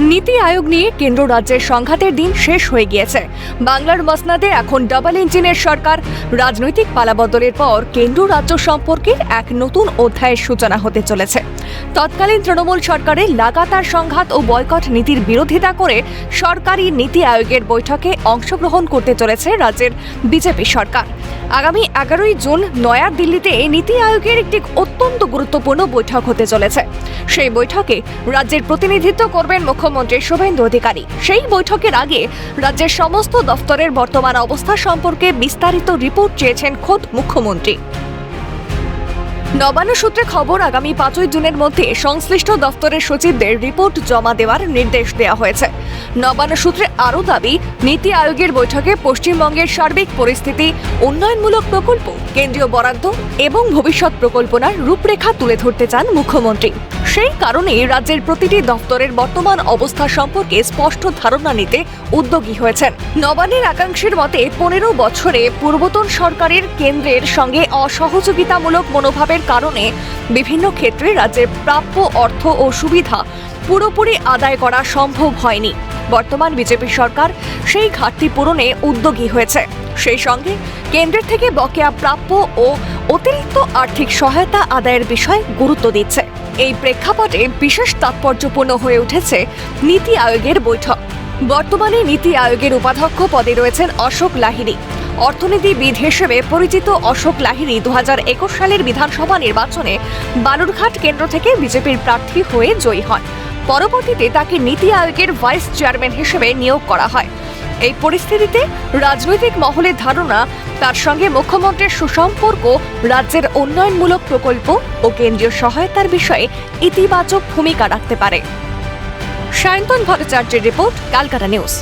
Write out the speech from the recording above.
নীতি আয়োগ নিয়ে কেন্দ্র রাজ্যের সংঘাতের দিন শেষ হয়ে গিয়েছে। বাংলার মসনাদে এখন ডাবল ইঞ্জিনের সরকার। রাজনৈতিক পালাবদলের পর কেন্দ্র রাজ্য সম্পর্কের এক নতুন অধ্যায়ের সূচনা হতে চলেছে। তৎকালীন তৃণমূল সরকারের লাগাতার সংঘাত ও বয়কট নীতির বিরোধিতা করে সরকারি নীতি আয়োগের বৈঠকে অংশগ্রহণ করতে চলেছে রাজ্যের বিজেপি সরকার। আগামী 11ই জুন নয়াদিল্লিতে নীতি আয়োগের একটি অত্যন্ত গুরুত্বপূর্ণ বৈঠক হতে চলেছে। সেই বৈঠকে রাজ্যের প্রতিনিধিত্ব করবেন মুখ্যমন্ত্রী শুভেন্দু অধিকারী। সেই বৈঠকের আগে রাজ্যের সমস্ত দফতরের বর্তমান অবস্থা সম্পর্কে বিস্তারিত রিপোর্ট চেয়েছেন খোদ মুখ্যমন্ত্রী। নবান্ন সূত্রে খবর, আগামী 5ই জুনের মধ্যে সংশ্লিষ্ট দফতরের সচিবদের রিপোর্ট জমা দেওয়ার নির্দেশ দেওয়া হয়েছে। নবান্ন সূত্রে আরও দাবি, নীতি আয়োগের বৈঠকে পশ্চিমবঙ্গের সার্বিক পরিস্থিতি, উন্নয়নমূলক প্রকল্প, কেন্দ্রীয় বরাদ্দ এবং ভবিষ্যৎ প্রকল্পনার রূপরেখা তুলে ধরতে চান মুখ্যমন্ত্রী। সেই কারণেই রাজ্যের প্রতিটি দফতরের বর্তমান অবস্থা সম্পর্কে স্পষ্ট ধারণা নিতে উদ্যোগী হয়েছেন। নবান্নের একাংশের মতে 15 বছরে পূর্বতন সরকারের কেন্দ্রের সঙ্গে অসহযোগিতামূলক মনোভাবের কারণে বিভিন্ন ক্ষেত্রে রাজ্যের প্রাপ্য অর্থ ও সুবিধা পুরোপুরি আদায় করা সম্ভব হয়নি। বর্তমান বিজেপি সরকার সেই ঘাটতি পূরণে উদ্যোগী হয়েছে। সেই সঙ্গে কেন্দ্রের থেকে বকেয়া প্রাপ্য ও অতিরিক্ত আর্থিক সহায়তা আদায়ের বিষয়ে গুরুত্ব দিচ্ছে। এই প্রেক্ষাপটে বিশেষ তাৎপর্যপূর্ণ হয়ে উঠেছে নীতি আয়োগের বৈঠক। বর্তমানে নীতি আয়োগের উপাধ্যক্ষ পদে রয়েছেন অশোক লাহিড়ী। অর্থনীতিবিদ হিসেবে পরিচিত অশোক লাহিড়ী 2021 সালের বিধানসভা নির্বাচনে বালুরঘাট কেন্দ্র থেকে বিজেপির প্রার্থী হয়ে জয়ী হন। পরবর্তীতে তাকে নীতি আয়োগের ভাইস চেয়ারম্যান হিসেবে নিয়োগ করা হয়। এই পরিস্থিতিতে রাজনৈতিক মহলের ধারণা, তার সঙ্গে মুখ্যমন্ত্রীর সুসম্পর্ক রাজ্যের উন্নয়নমূলক প্রকল্প ও কেন্দ্রীয় সহায়তার বিষয়ে ইতিবাচক ভূমিকা রাখতে পারে। সায়ন্তন ভট্টাচার্যের রিপোর্ট, ক্যালকাটা নিউজ।